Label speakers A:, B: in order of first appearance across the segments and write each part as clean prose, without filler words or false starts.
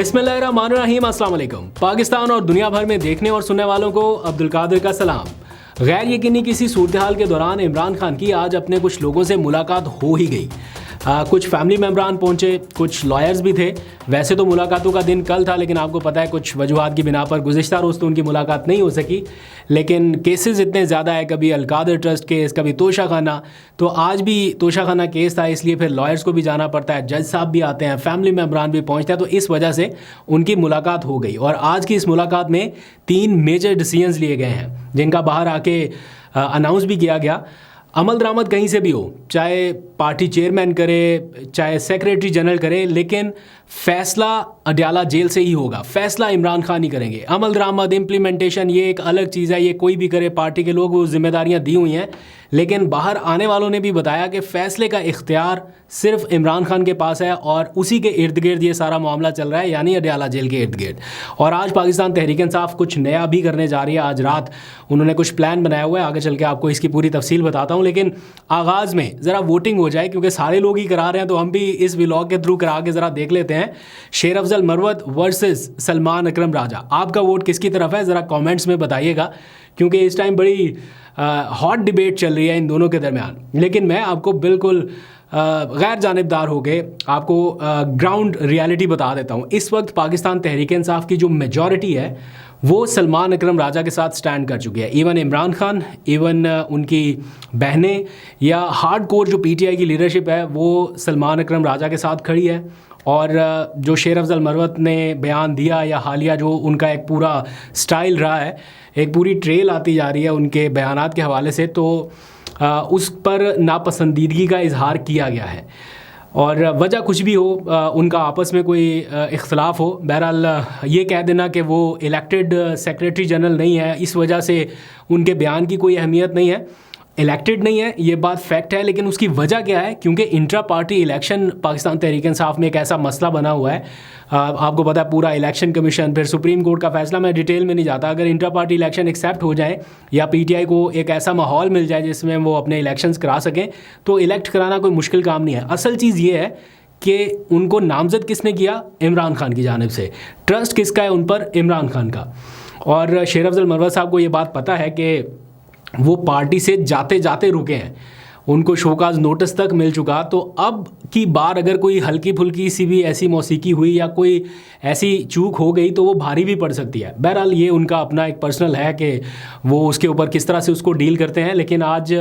A: बिस्मिल्लाहिर्रहमानिर्रहीम, अस्सलाम वालेकुम। पाकिस्तान और दुनिया भर में देखने और सुनने वालों को अब्दुल कादिर का सलाम। गैर यकीनी किसी सूरत हाल के दौरान इमरान खान की आज अपने कुछ लोगों से मुलाकात हो ही गई। कुछ फैमिली मेम्बरान पहुंचे, कुछ लॉयर्स भी थे। वैसे तो मुलाकातों का दिन कल था, लेकिन आपको पता है कुछ वजूहात की बिना पर गुज़िश्ता रोज़ तो उनकी मुलाकात नहीं हो सकी। लेकिन केसेस इतने ज़्यादा है, कभी अलकादर ट्रस्ट केस, कभी तोशा खाना, तो आज भी तोशा खाना केस था, इसलिए फिर लॉयर्स को भी जाना पड़ता है, जज साहब भी आते हैं, फैमिली मेम्बरान भी पहुँचते हैं, तो इस वजह से उनकी मुलाकात हो गई। और आज की इस मुलाकात में 3 मेजर डिसीजंस लिए गए हैं, जिनका बाहर आके अनाउंस भी किया गया। अमल दरामद कहीं से भी हो, चाहे पार्टी चेयरमैन करे, चाहे सेक्रेटरी जनरल करे, लेकिन फैसला अडयाला जेल से ही होगा। फैसला इमरान खान ही करेंगे। अमल दरामद, इम्प्लीमेंटेशन, ये एक अलग चीज़ है, ये कोई भी करे, पार्टी के लोग वो जिम्मेदारियां दी हुई हैं। लेकिन बाहर आने वालों ने भी बताया कि फ़ैसले का इख्तियार सिर्फ इमरान खान के पास है और उसी के इर्द गिर्द ये सारा मामला चल रहा है, यानी अडयाला जेल के इर्द गिर्द। और आज पाकिस्तान तहरीक इंसाफ कुछ नया भी करने जा रही है। आज रात उन्होंने कुछ प्लान बनाया हुआ है, आगे चल के आपको इसकी पूरी तफसील बताता हूँ। लेकिन आगाज़ में ज़रा वोटिंग हो जाए, क्योंकि सारे लोग ही करा रहे हैं, तो हम भी इस व्लॉग के थ्रू करा के ज़रा देख लेते हैं। शेर अफजल मरवत वर्सेस सलमान अकरम राजा, आपका वोट किसकी तरफ है, ज़रा कमेंट्स में बताइएगा, क्योंकि इस टाइम बड़ी हॉट डिबेट चल रही है इन दोनों के दरमियान। लेकिन मैं आपको बिल्कुल गैर जानिबदार हो गए आपको ग्राउंड रियलिटी बता देता हूँ। इस वक्त पाकिस्तान तहरीक इंसाफ की जो मेजॉरिटी है वो सलमान अकरम राजा के साथ स्टैंड कर चुकी है। इवन इमरान खान, इवन उनकी बहनें या हार्ड कोर जो पीटीआई की लीडरशिप है वो सलमान अकरम राजा के साथ खड़ी है। और जो शेर अफजल मरवत ने बयान दिया या हालिया जो उनका एक पूरा स्टाइल रहा है, एक पूरी ट्रेल आती जा रही है उनके बयानात के हवाले से, तो उस पर नापसंदीदगी का इजहार किया गया है। और वजह कुछ भी हो, उनका आपस में कोई इख्तलाफ हो, बहरहाल ये कह देना कि वो इलेक्टेड सेक्रेटरी जनरल नहीं है, इस वजह से उनके बयान की कोई अहमियत नहीं है। इलेक्टेड नहीं है, ये बात फैक्ट है, लेकिन उसकी वजह क्या है? क्योंकि intra party election Pakistan Tehreek Insaf में एक ऐसा मसला बना हुआ है। आपको पता है पूरा इलेक्शन कमीशन, फिर सुप्रीम कोर्ट का फैसला, मैं डिटेल में नहीं जाता। अगर इंट्रा पार्टी इलेक्शन एक्सेप्ट हो जाए या पीटीआई को एक ऐसा माहौल मिल जाए जिसमें वो अपने इलेक्शंस करा सकें, तो इलेक्ट कराना कोई मुश्किल काम नहीं है। असल चीज़ ये है कि उनको नामजद किसने किया? इमरान खान की जानिब से। ट्रस्ट किसका है उन पर? इमरान खान का। और शेर अफजल मरवत साहब को ये बात पता है कि वो पार्टी से जाते जाते रुके हैं, उनको शोकाज नोटिस तक मिल चुका। तो अब की बार अगर कोई हल्की फुल्की सी भी ऐसी मौसीकी हुई या कोई ऐसी चूक हो गई तो वो भारी भी पड़ सकती है। बहरहाल ये उनका अपना एक पर्सनल है कि वो उसके ऊपर किस तरह से उसको डील करते हैं। लेकिन आज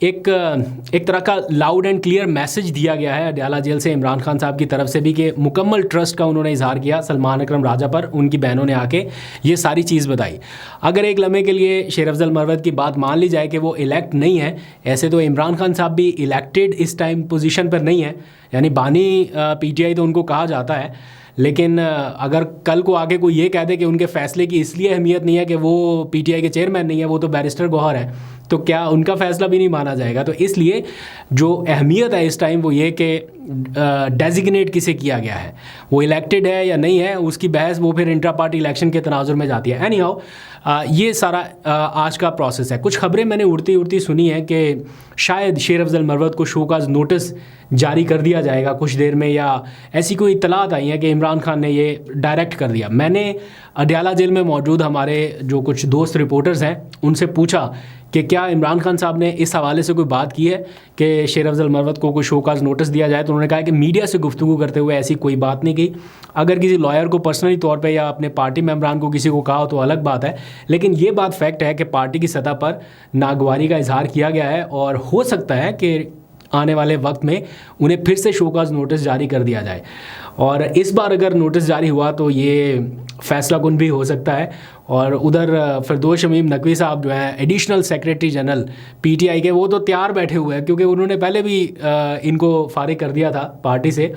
A: एक तरह का लाउड एंड क्लियर मैसेज दिया गया है अडयाला जेल से इमरान खान साहब की तरफ से भी, कि मुकम्मल ट्रस्ट का उन्होंने इजहार किया सलमान अकरम राजा पर। उनकी बहनों ने आके ये सारी चीज़ बताई। अगर एक लम्हे के लिए शेर अफजल मरवत की बात मान ली जाए कि वो इलेक्ट नहीं है, ऐसे तो इमरान खान साहब भी इलेक्टेड इस टाइम पोजीशन पर नहीं है, यानी बानी पीटीआई तो उनको कहा जाता है। लेकिन अगर कल को आगे कोई ये कह दे कि उनके फैसले की इसलिए अहमियत नहीं है कि वो पीटीआई के चेयरमैन नहीं है, वो तो बैरिस्टर गौहर है, तो क्या उनका फैसला भी नहीं माना जाएगा? तो इसलिए जो अहमियत है इस टाइम वो ये कि डेजिग्नेट किसे किया गया है, वो इलेक्टेड है या नहीं है, उसकी बहस वो फिर इंट्रा पार्टी इलेक्शन के तनाजुर में जाती है। एनी हाउ ये सारा आज का प्रोसेस है। कुछ खबरें मैंने उड़ती उड़ती सुनी है कि शायद शेर अफजल मरवत को शोकाज नोटिस जारी कर दिया जाएगा कुछ देर में, या ऐसी कोई इतलात आई है कि इमरान खान ने ये डायरेक्ट कर दिया। मैंने अडयाला जेल में मौजूद हमारे जो कुछ दोस्त रिपोर्टर्स हैं उनसे पूछा कि क्या इमरान खान साहब ने इस हवाले से कोई बात की है कि शेर अफजल मरवत को कोई शोकाज नोटिस दिया जाए, तो उन्होंने कहा कि मीडिया से गुफ्तगू करते हुए ऐसी कोई बात नहीं की। अगर किसी लॉयर को पर्सनली तौर पे या अपने पार्टी मेम्बरान को किसी को कहा हो तो अलग बात है, लेकिन ये बात फैक्ट है कि पार्टी की सतह पर नागवारी का इजहार किया गया है और हो सकता है कि आने वाले वक्त में उन्हें फिर से शोकाज नोटिस जारी कर दिया जाए। और इस बार अगर नोटिस जारी हुआ तो ये फैसला कुन भी हो सकता है। और उधर फिरदौस शमीम नकवी साहब जो हैं एडिशनल सेक्रेटरी जनरल पीटीआई के, वो तो तैयार बैठे हुए हैं, क्योंकि उन्होंने पहले भी इनको फारिग कर दिया था पार्टी से,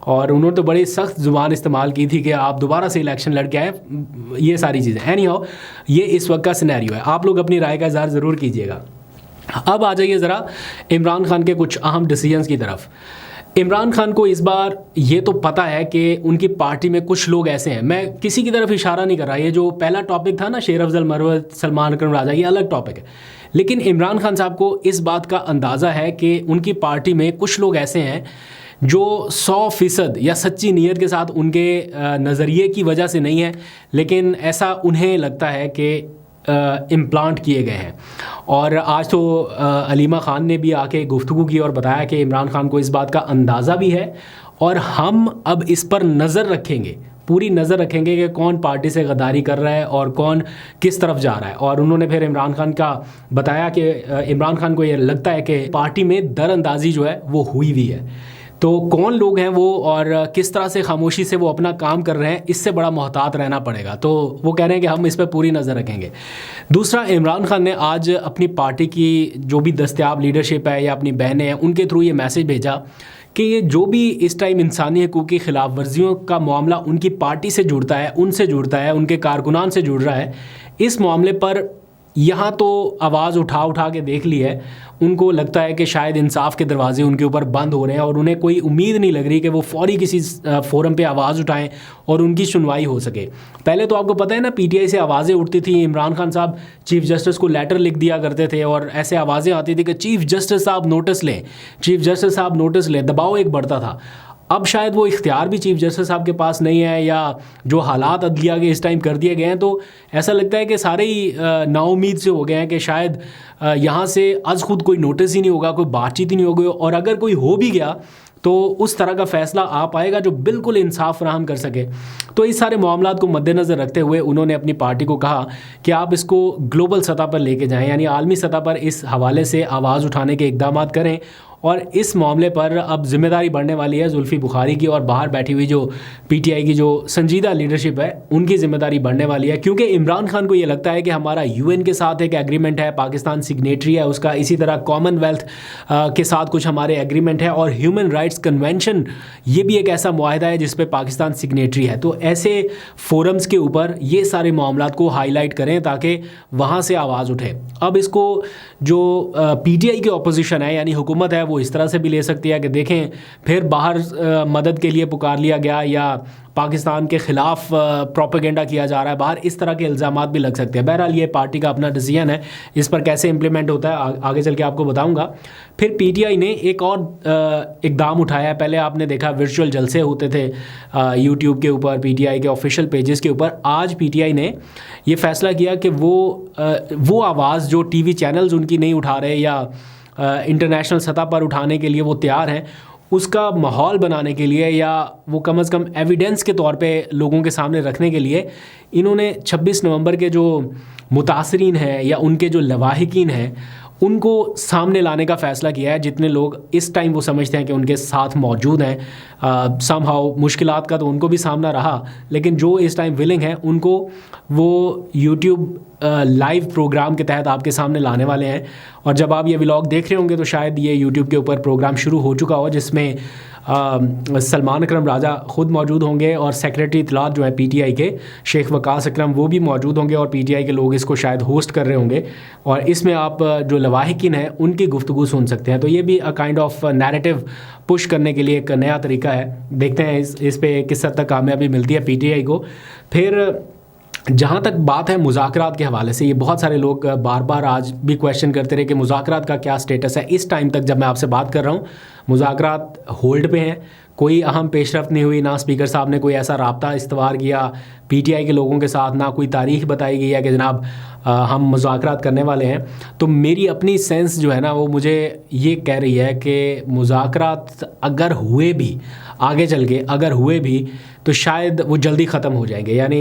A: और उन्होंने तो बड़ी सख्त ज़ुबान इस्तेमाल की थी कि आप दोबारा से इलेक्शन लड़ के आए, ये सारी चीज़ें। एनी हाउ ये इस वक्त का सिनेरियो है। आप लोग अपनी राय का इज़हार ज़रूर कीजिएगा। अब आ जाइए ज़रा इमरान खान के कुछ अहम डिसीजंस की तरफ। इमरान खान को इस बार ये तो पता है कि उनकी पार्टी में कुछ लोग ऐसे हैं, मैं किसी की तरफ इशारा नहीं कर रहा, ये जो पहला टॉपिक था ना शेर अफजल मरवत सलमान अकरम राजा, ये अलग टॉपिक है। लेकिन इमरान खान साहब को इस बात का अंदाज़ा है कि उनकी पार्टी में कुछ लोग ऐसे हैं जो 100% या सच्ची नीयत के साथ उनके नज़रिए की वजह से नहीं है, लेकिन ऐसा उन्हें लगता है कि इम्प्लांट किए गए हैं। और आज तो अलीमा ख़ान ने भी आके गुफ्तगू की और बताया कि इमरान ख़ान को इस बात का अंदाज़ा भी है और हम अब इस पर नज़र रखेंगे, पूरी नज़र रखेंगे कि कौन पार्टी से गद्दारी कर रहा है और कौन किस तरफ जा रहा है। और उन्होंने फिर इमरान खान का बताया कि इमरान खान को ये लगता है कि पार्टी में दरअंदाजी जो है वो हुई हुई है। तो कौन लोग हैं वो और किस तरह से खामोशी से वो अपना काम कर रहे हैं, इससे बड़ा मोहतात रहना पड़ेगा। तो वो कह रहे हैं कि हम इस पर पूरी नज़र रखेंगे। दूसरा, इमरान खान ने आज अपनी पार्टी की जो भी दस्तयाब लीडरशिप है या अपनी बहनें हैं उनके थ्रू ये मैसेज भेजा कि ये जो भी इस टाइम इंसानी हकूक़ की ख़िलाफ़ वर्जियों का मामला उनकी पार्टी से जुड़ता है, उनसे जुड़ता है, उनके कारकुनान से जुड़ रहा है, इस मामले पर यहाँ तो आवाज़ उठा के देख ली है। उनको लगता है कि शायद इंसाफ के दरवाजे उनके ऊपर बंद हो रहे हैं और उन्हें कोई उम्मीद नहीं लग रही कि वो फौरी किसी फोरम पे आवाज़ उठाएं और उनकी सुनवाई हो सके। पहले तो आपको पता है ना, पीटीआई से आवाज़ें उठती थी, इमरान खान साहब चीफ़ जस्टिस को लेटर लिख दिया करते थे और ऐसे आवाज़ें आती थी कि चीफ़ जस्टिस साहब नोटिस लें, चीफ़ जस्टिस साहब नोटिस लें, दबाव एक बढ़ता था। अब शायद वो इख्तियार भी चीफ़ जस्टिस साहब के पास नहीं है, या जो हालात अदलिया के इस टाइम कर दिए गए हैं, तो ऐसा लगता है कि सारे ही नाउम्मीद से हो गए हैं कि शायद यहाँ से आज खुद कोई नोटिस ही नहीं होगा, कोई बातचीत ही नहीं होगी, और अगर कोई हो भी गया तो उस तरह का फ़ैसला आ पाएगा जो बिल्कुल इंसाफ फराहम कर सके। तो इस सारे मामलात को मद्देनज़र रखते हुए उन्होंने अपनी पार्टी को कहा कि आप इसको ग्लोबल सतह पर लेके जाएं, यानी आलमी सतह पर इस हवाले से आवाज़ उठाने के इक़दाम करें। और इस मामले पर अब जिम्मेदारी बढ़ने वाली है जुल्फ़ी बुखारी की, और बाहर बैठी हुई जो पीटीआई की जो संजीदा लीडरशिप है उनकी ज़िम्मेदारी बढ़ने वाली है। क्योंकि इमरान खान को ये लगता है कि हमारा यूएन के साथ एक एग्रीमेंट है, पाकिस्तान सिग्नेटरी है उसका, इसी तरह कॉमनवेल्थ के साथ कुछ हमारे एग्रीमेंट है, और ह्यूमन राइट्स कन्वेंशन ये भी एक ऐसा मुआहदा है जिस पर पाकिस्तान सिग्नेटरी है। तो ऐसे फोरम्स के ऊपर ये सारे मामलात को हाईलाइट करें ताकि वहाँ से आवाज़ उठे। अब इसको जो पीटीआई की अपोजिशन है यानी हुकूमत है वो इस तरह से भी ले सकती है कि देखें फिर बाहर मदद के लिए पुकार लिया गया या पाकिस्तान के ख़िलाफ़ प्रोपेगेंडा किया जा रहा है बाहर, इस तरह के इल्ज़ामात भी लग सकते हैं। बहरहाल ये पार्टी का अपना डिसीजन है, इस पर कैसे इम्प्लीमेंट होता है आगे चल के आपको बताऊंगा। फिर पीटीआई ने एक और इक़दाम उठाया है। पहले आपने देखा वर्चुअल जलसे होते थे यूट्यूब के ऊपर, पीटीआई के ऑफिशियल पेजेस के ऊपर। आज पीटीआई ने ये फ़ैसला किया कि वो आवाज़ जो टीवी चैनल्स उनकी नहीं उठा रहे या इंटरनेशनल सतह पर उठाने के लिए वो तैयार हैं, उसका माहौल बनाने के लिए या वो कम से कम एविडेंस के तौर पे लोगों के सामने रखने के लिए इन्होंने 26 नवंबर के जो मुतासरीन हैं या उनके जो लवाहिकीन हैं उनको सामने लाने का फ़ैसला किया है। जितने लोग इस टाइम वो समझते हैं कि उनके साथ मौजूद हैं, समहाउ मुश्किलात का तो उनको भी सामना रहा, लेकिन जो इस टाइम विलिंग हैं उनको वो यूट्यूब लाइव प्रोग्राम के तहत आपके सामने लाने वाले हैं। और जब आप ये व्लॉग देख रहे होंगे तो शायद ये यूट्यूब के ऊपर प्रोग्राम शुरू हो चुका हो, जिसमें सलमान अकरम राजा ख़ुद मौजूद होंगे और सेक्रेटरी इत्तलात जो है पीटीआई के शेख वकास अकरम वो भी मौजूद होंगे, और पीटीआई के लोग इसको शायद होस्ट कर रहे होंगे, और इसमें आप जो लवाहिकीन हैं उनकी गुफ्तगू सुन सकते हैं। तो ये भी काइंड ऑफ नैरेटिव पुश करने के लिए एक नया तरीका है। देखते हैं इस पे किस हद तक कामयाबी मिलती है पीटीआई को। फिर जहाँ तक बात है मुज़ाकरात के हवाले से, ये बहुत सारे लोग बार बार आज भी क्वेश्चन करते रहे कि मुज़ाकरात का क्या स्टेटस है। इस टाइम तक जब मैं आपसे बात कर रहा हूँ मुज़ाकरात होल्ड पे हैं, कोई अहम पेशरफ्त नहीं हुई, ना स्पीकर साहब ने कोई ऐसा राब्ता इस्तवार किया पीटीआई के लोगों के साथ, ना कोई तारीख बताई गई है कि जनाब हम मुज़ाकरात करने वाले हैं। तो मेरी अपनी सेंस जो है ना वो मुझे ये कह रही है कि मुज़ाकरात अगर हुए भी, आगे चल के अगर हुए भी तो शायद वो जल्दी ख़त्म हो जाएंगे। यानी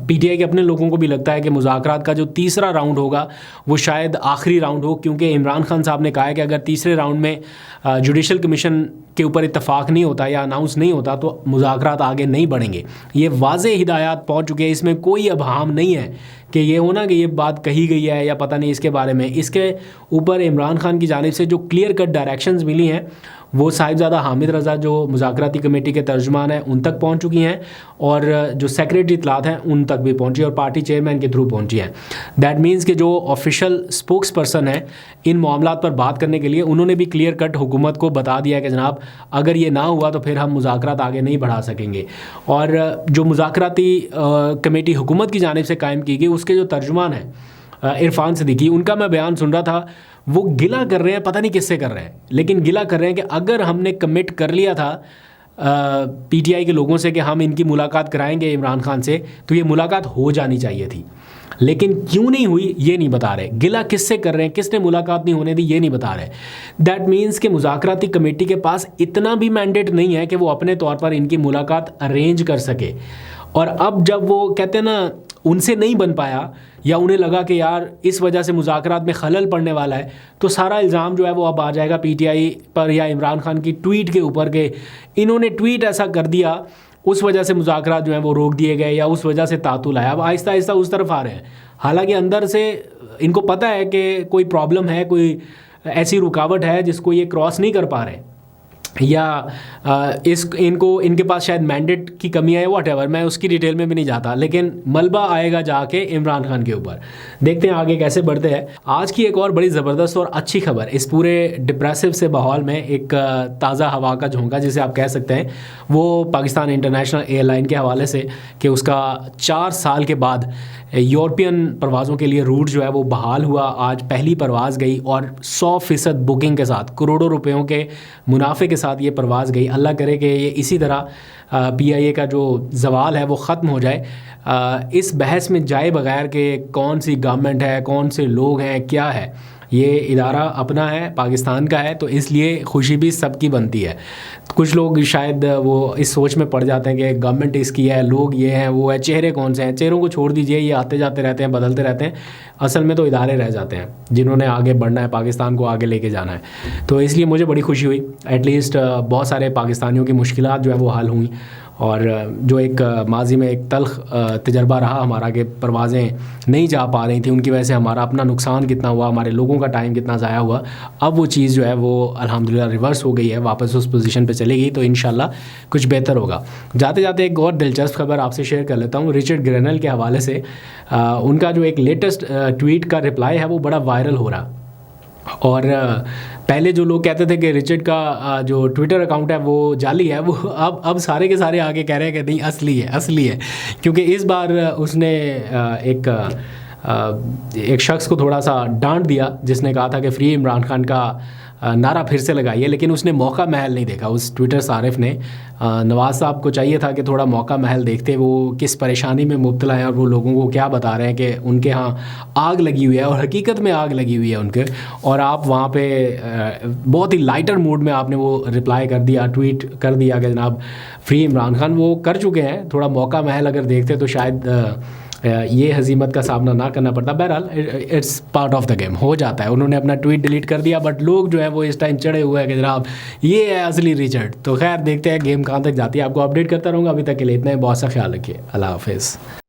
A: पीटीआई के अपने लोगों को भी लगता है कि मुज़ाकरात का जो तीसरा राउंड होगा वो शायद आखिरी राउंड हो, क्योंकि इमरान खान साहब ने कहा है कि अगर तीसरे राउंड में जुडिशल कमीशन के ऊपर इत्तफाक नहीं होता या अनाउंस नहीं होता तो मुज़ाकरात आगे नहीं बढ़ेंगे। ये वाज़ेह हिदायत पहुँच चुके हैं, इसमें कोई अबहाम नहीं है कि ये होना कि ये बात कही गई है या पता नहीं इसके बारे में। इसके ऊपर इमरान खान की जानिब से जो क्लियर कट डायरेक्शंस मिली हैं वो साहिबजादा हामिद रज़ा जो मुज़ाकराती कमेटी के तर्जुमान हैं उन तक पहुंच चुकी हैं, और जो सेक्रेटरी इत्तलात हैं उन तक भी पहुंची और पार्टी चेयरमैन के थ्रू पहुंची हैं। दैट मीन्स कि जो ऑफिशियल स्पोक्स पर्सन है इन मामलात पर बात करने के लिए, उन्होंने भी क्लियर कट हुकूमत को बता दिया कि जनाब अगर ये ना हुआ तो फिर हम मुज़ाकरात आगे नहीं बढ़ा सकेंगे। और जो मुज़ाकराती कमेटी हुकूमत की जानिब से कायम की गई उसके जो तर्जुमान हैं इरफान सिद्दीकी, उनका मैं बयान सुन रहा था। वो गिला कर रहे हैं, पता नहीं किससे कर रहे हैं, लेकिन गिला कर रहे हैं कि अगर हमने कमिट कर लिया था पीटीआई के लोगों से कि हम इनकी मुलाकात कराएंगे इमरान खान से, तो ये मुलाकात हो जानी चाहिए थी, लेकिन क्यों नहीं हुई ये नहीं बता रहे। गिला किससे कर रहे हैं, किसने मुलाकात नहीं होने दी ये नहीं बता रहे। दैट मीन्स कि मुज़ाकराती कमेटी के पास इतना भी मैंडेट नहीं है कि वो अपने तौर पर इनकी मुलाकात अरेंज कर सके। और अब जब वो कहते हैं ना उनसे नहीं बन पाया, या उन्हें लगा कि यार इस वजह से मुज़ाकरात में खलल पड़ने वाला है, तो सारा इल्ज़ाम जो है वो अब आ जाएगा पीटीआई पर या इमरान खान की ट्वीट के ऊपर के इन्होंने ट्वीट ऐसा कर दिया, उस वजह से मुज़ाकरात जो हैं वो रोक दिए गए, या उस वजह से तातुल आया। अब आहिस्ता आहिस्ता उस तरफ आ रहे हैं, हालांकि अंदर से इनको पता है कि कोई प्रॉब्लम है, कोई ऐसी रुकावट है जिसको ये क्रॉस नहीं कर पा रहे, या इनके पास शायद मैंडेट की कमी है, व्हाटएवर, मैं उसकी डिटेल में भी नहीं जाता, लेकिन मलबा आएगा जाके इमरान खान के ऊपर। देखते हैं आगे कैसे बढ़ते हैं। आज की एक और बड़ी ज़बरदस्त और अच्छी खबर, इस पूरे डिप्रेसिव से माहौल में एक ताज़ा हवा का झोंका जिसे आप कह सकते हैं, वो पाकिस्तान इंटरनेशनल एयरलाइन के हवाले से कि उसका 4 साल के बाद यूरोपियन परवाज़ों के लिए रूट जो है वो बहाल हुआ। आज पहली परवाज़ गई और 100% बुकिंग के साथ, करोड़ों रुपयों के मुनाफे के साथ ये परवाज़ गई। अल्लाह करे कि ये इसी तरह पीआईए का जो जवाल है वो ख़त्म हो जाए। इस बहस में जाए बगैर कि कौन सी गवर्नमेंट है, कौन से लोग हैं, क्या है, ये इदारा अपना है, पाकिस्तान का है, तो इसलिए खुशी भी सबकी बनती है। कुछ लोग शायद वो इस सोच में पड़ जाते हैं कि गवर्नमेंट इसकी है, लोग ये हैं, वो है, चेहरे कौन से हैं। चेहरों को छोड़ दीजिए, ये आते जाते रहते हैं, बदलते रहते हैं। असल में तो इदारे रह जाते हैं जिन्होंने आगे बढ़ना है, पाकिस्तान को आगे लेके जाना है। तो इसलिए मुझे बड़ी खुशी हुई, एटलीस्ट बहुत सारे पाकिस्तानियों की मुश्किलात जो है वो हल हुई। और जो एक माजी में एक तल्ख तजर्बा रहा हमारा कि परवाज़ें नहीं जा पा रही थी, उनकी वजह से हमारा अपना नुकसान कितना हुआ, हमारे लोगों का टाइम कितना ज़ाया हुआ, अब वो चीज़ जो है वो अल्हम्दुलिल्लाह रिवर्स हो गई है, वापस उस पोजीशन पे चलेगी, तो इंशाल्लाह कुछ बेहतर होगा। जाते जाते एक और दिलचस्प खबर आपसे शेयर कर लेता हूँ। रिचर्ड ग्रेनल के हवाले से उनका जो एक लेटेस्ट ट्वीट का रिप्लाई है वो बड़ा वायरल हो रहा। और पहले जो लोग कहते थे कि रिचर्ड का जो ट्विटर अकाउंट है वो जाली है, वो अब सारे के सारे आगे कह रहे हैं कि नहीं असली है, क्योंकि इस बार उसने एक शख्स को थोड़ा सा डांट दिया जिसने कहा था कि फ्री इमरान खान का नारा फिर से लगाइए, लेकिन उसने मौका महल नहीं देखा। उस ट्विटर सारिफ ने नवाज़ साहब को चाहिए था कि थोड़ा मौका महल देखते वो किस परेशानी में मुब्तला है और वो लोगों को क्या बता रहे हैं कि उनके यहाँ आग लगी हुई है और हकीकत में आग लगी हुई है उनके, और आप वहाँ पे बहुत ही लाइटर मूड में आपने वो रिप्लाई कर दिया, ट्वीट कर दिया कि जनाब फ्री इमरान खान। वो कर चुके हैं, थोड़ा मौका महल अगर देखते तो शायद ये हजीमत का सामना ना करना पड़ता। बहरहाल it's part of the game, हो जाता है। उन्होंने अपना ट्वीट डिलीट कर दिया, बट लोग जो है वो इस टाइम चढ़े हुए हैं कि जनाब ये है असली रिचर्ड। तो खैर देखते हैं गेम कहाँ तक जाती है, आपको अपडेट करता रहूँगा। अभी तक के लिए इतना ही, बहुत सा ख्याल रखिए, अल्लाह हाफिज़।